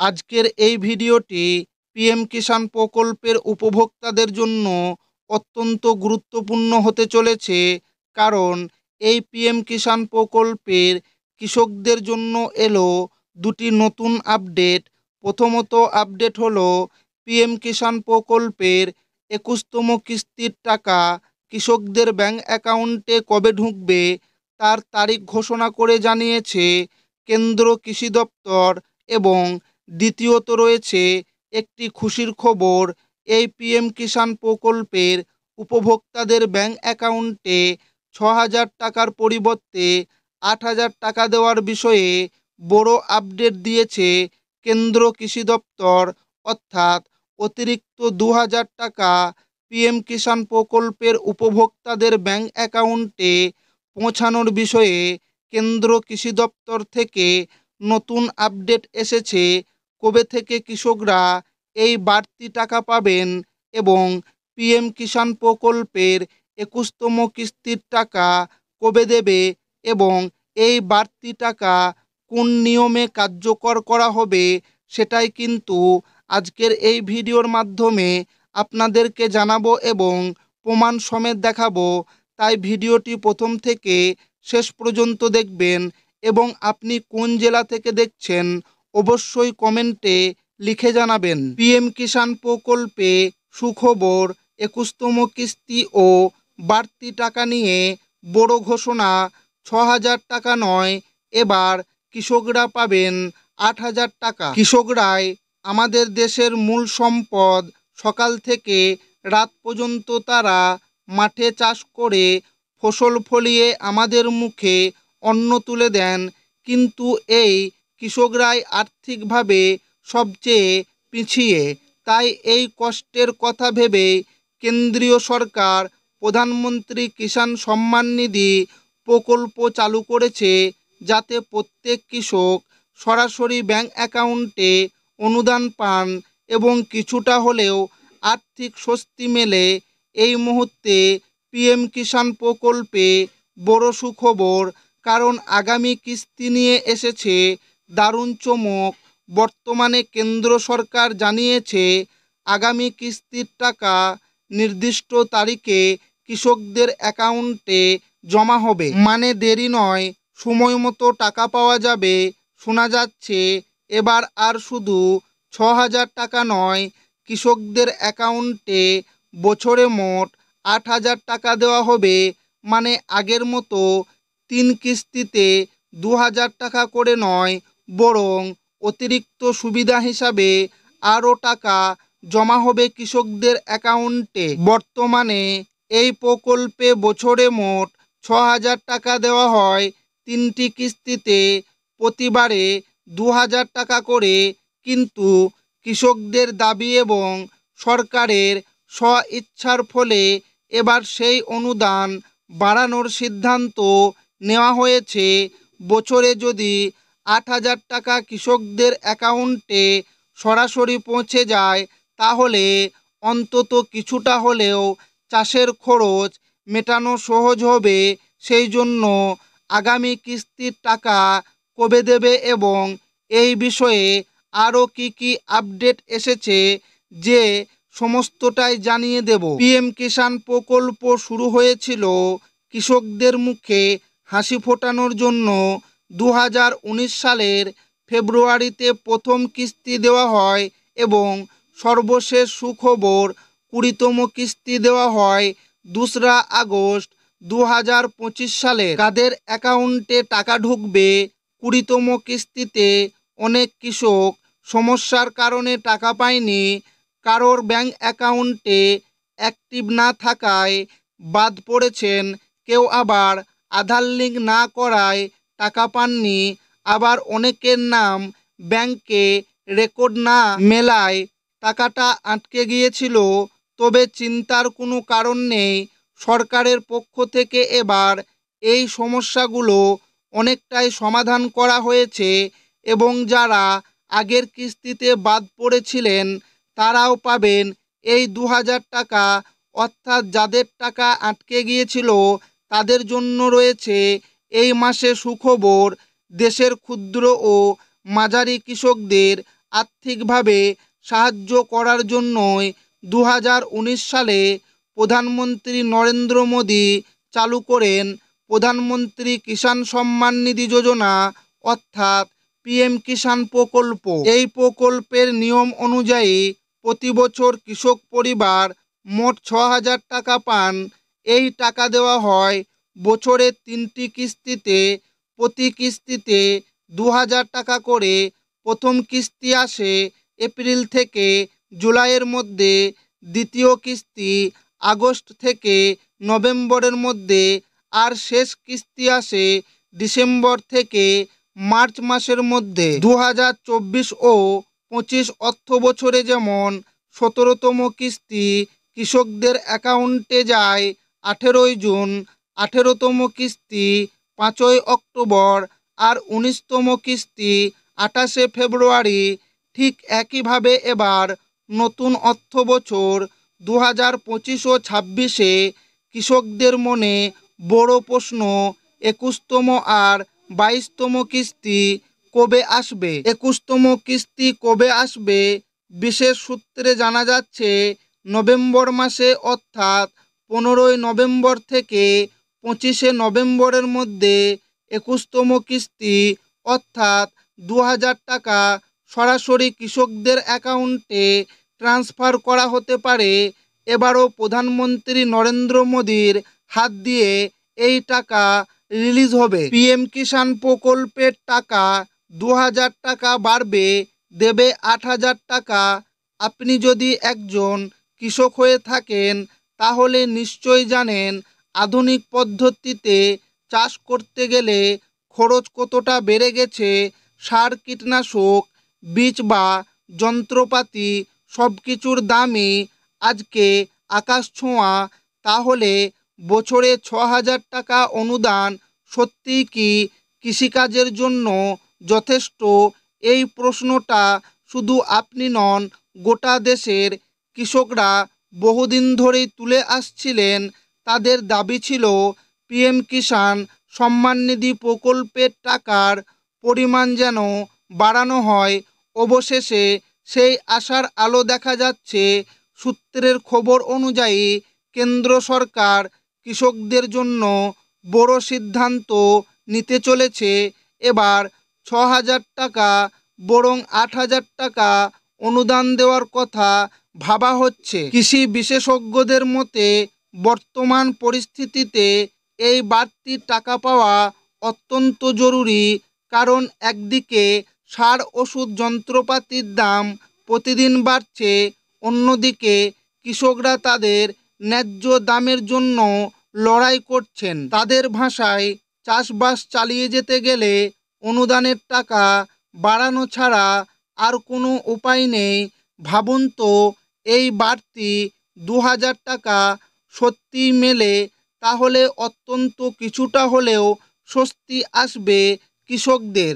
আজকের এই ভিডিওটি পিএম কিষাণ প্রকল্পের উপভোক্তাদের জন্য অত্যন্ত গুরুত্বপূর্ণ হতে চলেছে, কারণ এই পিএম কিষাণ প্রকল্পের কৃষকদের জন্য এলো দুটি নতুন আপডেট। প্রথমত আপডেট হলো পিএম কিষাণ প্রকল্পের 21তম কিস্তির টাকা কৃষকদের ব্যাংক অ্যাকাউন্টে কবে ঢুকবে তার তারিখ ঘোষণা করে জানিয়েছে কেন্দ্র কৃষি দপ্তর। এবং দ্বিতীয়ত রয়েছে একটি খুশির খবর, এই পিএম কিষাণ প্রকল্পের উপভোক্তাদের ব্যাংক অ্যাকাউন্টে 6,000 টাকার পরিবর্তে 8,000 টাকা দেওয়ার বিষয়ে বড় আপডেট দিয়েছে কেন্দ্র কৃষি দপ্তর। অর্থাৎ অতিরিক্ত 2,000 টাকা পিএম কিষাণ প্রকল্পের উপভোক্তাদের ব্যাংক অ্যাকাউন্টে পৌঁছানোর বিষয়ে কেন্দ্র কৃষি দপ্তর থেকে নতুন আপডেট এসেছে। কবে থেকে কৃষকরা এই বাড়তি টাকা পাবেন এবং পিএম কিষাণ প্রকল্পের 21তম কিস্তির টাকা কবে দেবে এবং এই বাড়তি টাকা কোন নিয়মে কার্যকর করা হবে, সেটাই কিন্তু আজকের এই ভিডিওর মাধ্যমে আপনাদেরকে জানাবো এবং প্রমাণ সমেত দেখাবো। তাই ভিডিওটি প্রথম থেকে শেষ পর্যন্ত দেখবেন এবং আপনি কোন জেলা থেকে দেখছেন অবশ্যই কমেন্টে লিখে জানাবেন। পিএম কিষাণ প্রকল্পে সুখবর, 21তম কিস্তি ও বাড়তি টাকা নিয়ে বড় ঘোষণা। 6,000 টাকা নয়, এবার কৃষকরা পাবেন 8,000 টাকা। কৃষকরাই আমাদের দেশের মূল সম্পদ। সকাল থেকে রাত পর্যন্ত তারা মাঠে চাষ করে ফসল ফলিয়ে আমাদের মুখে অন্ন তুলে দেন, কিন্তু এই কৃষকরাই আর্থিকভাবে সবচেয়ে পিছিয়ে। তাই এই কষ্টের কথা ভেবে কেন্দ্রীয় সরকার প্রধানমন্ত্রী কিষাণ সম্মান নিধি প্রকল্প চালু করেছে, যাতে প্রত্যেক কৃষক সরাসরি ব্যাংক অ্যাকাউন্টে অনুদান পান এবং কিছুটা হলেও আর্থিক স্বস্তি মেলে। এই মুহূর্তে পিএম কিষাণ প্রকল্পে বড় সুখবর, কারণ আগামী কিস্তি নিয়ে এসেছে দারুণ চমক। বর্তমানে কেন্দ্র সরকার জানিয়েছে আগামী কিস্তির টাকা নির্দিষ্ট তারিখে কৃষকদের অ্যাকাউন্টে জমা হবে। মানে দেরি নয়, সময় মতো টাকা পাওয়া যাবে। শোনা যাচ্ছে এবার আর শুধু 6,000 টাকা নয়, কৃষকদের অ্যাকাউন্টে বছরে মোট 8,000 টাকা দেওয়া হবে। মানে আগের মতো 3 কিস্তিতে 2,000 টাকা করে নয়, বরং অতিরিক্ত সুবিধা হিসাবে আরও টাকা জমা হবে কৃষকদের অ্যাকাউন্টে। বর্তমানে এই প্রকল্পে বছরে মোট 6,000 টাকা দেওয়া হয় 3টি কিস্তিতে, প্রতিবারে 2,000 টাকা করে। কিন্তু কৃষকদের দাবি এবং সরকারের স্ব-ইচ্ছার ফলে এবার সেই অনুদান বাড়ানোর সিদ্ধান্ত নেওয়া হয়েছে। বছরে যদি 8,000 টাকা কৃষকদের অ্যাকাউন্টে সরাসরি পৌঁছে যায়, তাহলে অন্তত কিছুটা হলেও চাষের খরচ মেটানো সহজ হবে। সেই জন্য আগামী কিস্তির টাকা কবে দেবে এবং এই বিষয়ে আরও কি আপডেট এসেছে, যে সমস্তটাই জানিয়ে দেব। পিএম কিষাণ প্রকল্প শুরু হয়েছিল কৃষকদের মুখে হাসি ফোটানোর জন্য। 2019 সালের ফেব্রুয়ারিতে প্রথম কিস্তি দেওয়া হয় এবং সর্বশেষ সুখবর 20তম কিস্তি দেওয়া হয় 2রা আগস্ট 2025 সালে। কাদের অ্যাকাউন্টে টাকা ঢুকবে 20তম কিস্তিতে? অনেক কৃষক সমস্যার কারণে টাকা পায়নি। কারোর ব্যাংক অ্যাকাউন্টে অ্যাক্টিভ না থাকায় বাদ পড়েছেন, কেউ আবার আধার লিঙ্ক না করায় টাকা পাননি, আবার অনেকের নাম ব্যাংকে রেকর্ড না মেলায় টাকাটা আটকে গিয়েছিল। তবে চিন্তার কোনো কারণ নেই, সরকারের পক্ষ থেকে এবার এই সমস্যাগুলো অনেকটাই সমাধান করা হয়েছে এবং যারা আগের কিস্তিতে বাদ পড়েছিলেন তারাও পাবেন এই 2,000 টাকা। অর্থাৎ যাদের টাকা আটকে গিয়েছিল তাদের জন্য রয়েছে এই মাসে সুখবর। দেশের ক্ষুদ্র ও মাঝারি কৃষকদের আর্থিকভাবে সাহায্য করার জন্যই 2019 সালে প্রধানমন্ত্রী নরেন্দ্র মোদী চালু করেন প্রধানমন্ত্রী কিষাণ সম্মান নিধি যোজনা অর্থাৎ পিএম কিষাণ প্রকল্প। এই প্রকল্পের নিয়ম অনুযায়ী প্রতি বছর কৃষক পরিবার মোট 6,000 টাকা পান। এই টাকা দেওয়া হয় বছরে 3টি কিস্তিতে, প্রতি কিস্তিতে 2,000 টাকা করে। প্রথম কিস্তি আসে এপ্রিল থেকে জুলাইয়ের মধ্যে, দ্বিতীয় কিস্তি আগস্ট থেকে নভেম্বরের মধ্যে, আর শেষ কিস্তি আসে ডিসেম্বর থেকে মার্চ মাসের মধ্যে। 2024 ও 25 অর্থ বছরে যেমন 17তম কিস্তি কৃষকদের অ্যাকাউন্টে যায় 18ই জুন, 18তম কিস্তি 5ই অক্টোবর, আর 19তম কিস্তি 28শে ফেব্রুয়ারি। ঠিক একইভাবে এবার নতুন অর্থ বছর 2025 ও 26-এ কৃষকদের মনে বড় প্রশ্ন, 21তম আর 22তম কিস্তি কবে আসবে। 21তম কিস্তি কবে আসবে? বিশেষ সূত্রে জানা যাচ্ছে নভেম্বর মাসে, অর্থাৎ 15ই নভেম্বর থেকে 25শে নভেম্বরের মধ্যে 21তম কিস্তি অর্থাৎ 2,000 টাকা সরাসরি কৃষকদের অ্যাকাউন্টে ট্রান্সফার করা হতে পারে। এবারও প্রধানমন্ত্রী নরেন্দ্র মোদীর হাত দিয়ে এই টাকা রিলিজ হবে। পিএম কিষাণ প্রকল্পের টাকা 2,000 টাকা বাড়বে, দেবে 8,000 টাকা। আপনি যদি একজন কৃষক হয়ে থাকেন তাহলে নিশ্চয়ই জানেন আধুনিক পদ্ধতিতে চাষ করতে গেলে খরচ কতটা বেড়ে গেছে। সার, কীটনাশক, বীজ বা যন্ত্রপাতি সব কিছুর দামই আজকে আকাশ ছোঁয়া। তাহলে বছরে 6,000 টাকা অনুদান সত্যিই কি কৃষিকাজের জন্য যথেষ্ট? এই প্রশ্নটা শুধু আপনি নন, গোটা দেশের কৃষকরা বহুদিন ধরেই তুলে আসছিলেন। তাদের দাবি ছিল পিএম কিষাণ সম্মান নিধি প্রকল্পের টাকার পরিমাণ যেন বাড়ানো হয়। অবশেষে সেই আশার আলো দেখা যাচ্ছে। সূত্রের খবর অনুযায়ী কেন্দ্র সরকার কৃষকদের জন্য বড় সিদ্ধান্ত নিতে চলেছে। এবার 6,000 টাকা বরং 8,000 টাকা অনুদান দেওয়ার কথা ভাবা হচ্ছে। কৃষি বিশেষজ্ঞদের মতে বর্তমান পরিস্থিতিতে এই বাড়তি টাকা পাওয়া অত্যন্ত জরুরি। কারণ একদিকে সার, ওষুধ, যন্ত্রপাতির দাম প্রতিদিন বাড়ছে, অন্যদিকে কৃষকরা তাদের ন্যায্য দামের জন্য লড়াই করছেন। তাদের ভাষায়, চাষবাস চালিয়ে যেতে গেলে অনুদানের টাকা বাড়ানো ছাড়া আর কোনো উপায় নেই। ভাবুন তো, এই বাড়তি 2,000 টাকা সত্যি মেলে, তাহলে অত্যন্ত কিছুটা হলেও স্বস্তি আসবে কৃষকদের।